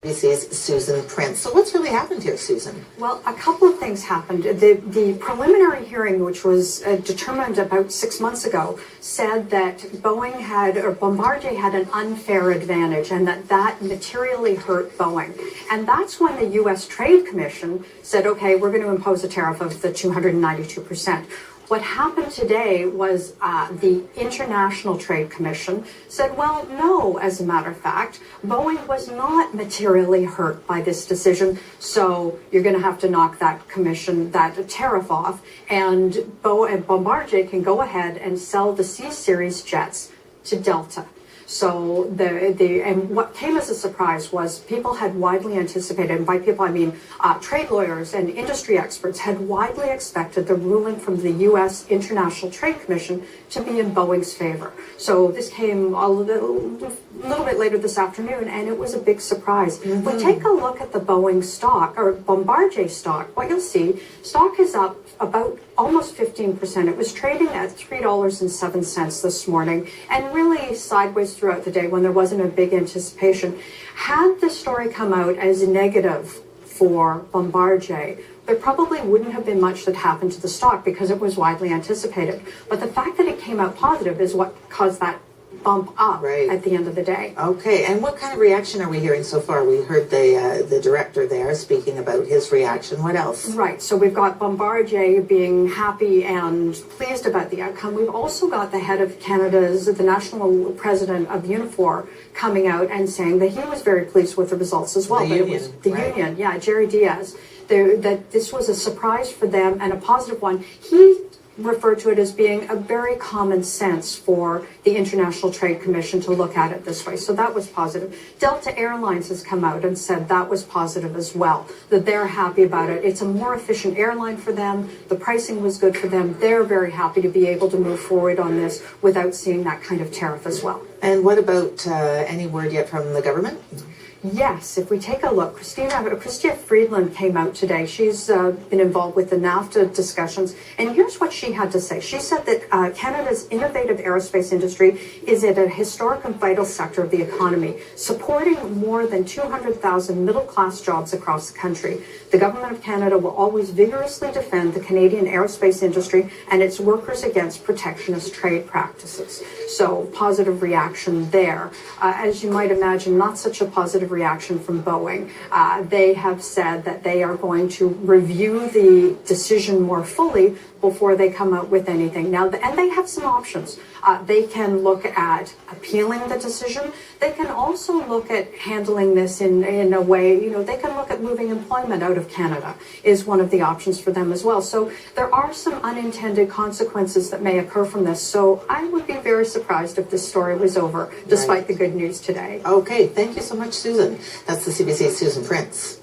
CBC's Susan Prince. So what's really happened here, Susan? Well, a couple of things happened. The preliminary hearing, which was determined about 6 months ago, said that Bombardier had an unfair advantage and that materially hurt Boeing. And that's when the U.S. Trade Commission said, okay, we're going to impose a tariff of the 292%. What happened today was the International Trade Commission said, well, no, as a matter of fact, Boeing was not materially hurt by this decision, so you're going to have to knock that tariff off, and Bombardier can go ahead and sell the CSeries jets to Delta. So and what came as a surprise was people had widely anticipated, and by people I mean trade lawyers and industry experts had widely expected the ruling from the U.S. International Trade Commission to be in Boeing's favor. So this came a little bit later this afternoon, and it was a big surprise. Mm-hmm. If we take a look at the Boeing stock, or Bombardier stock, what you'll see, stock is up about almost 15%. It was trading at $3.07 this morning, and really sideways throughout the day when there wasn't a big anticipation. Had the story come out as negative for Bombardier, there probably wouldn't have been much that happened to the stock because it was widely anticipated. But the fact that it came out positive is what caused that bump up at the end of the day. Okay, and what kind of reaction are we hearing so far? We heard the director there speaking about his reaction. What else? Right, so we've got Bombardier being happy and pleased about the outcome. We've also got the head of Canada's, the national president of Unifor, coming out and saying that he was very pleased with the results as well. The union, yeah, Jerry Diaz. That this was a surprise for them and a positive one. He referred to it as being a very common sense for the International Trade Commission to look at it this way. So that was positive. Delta Airlines has come out and said that was positive as well, that they're happy about it. It's a more efficient airline for them. The pricing was good for them. They're very happy to be able to move forward on this without seeing that kind of tariff as well. And what about any word yet from the government? Yes, if we take a look, Chrystia Freeland came out today. She's been involved with the NAFTA discussions, and here's what she had to say. She said that Canada's innovative aerospace industry is at a historic and vital sector of the economy, supporting more than 200,000 middle-class jobs across the country. The Government of Canada will always vigorously defend the Canadian aerospace industry and its workers against protectionist trade practices. So, positive reaction there. As you might imagine, not such a positive reaction from Boeing. They have said that they are going to review the decision more fully before they come out with anything. Now, and they have some options. They can look at appealing the decision. They can also look at handling this in a way, they can look at moving employment out of Canada is one of the options for them as well. So there are some unintended consequences that may occur from this. So I would be very surprised if this story was over, despite the good news today. Okay, thank you so much, Susan. That's the CBC's Susan Prince.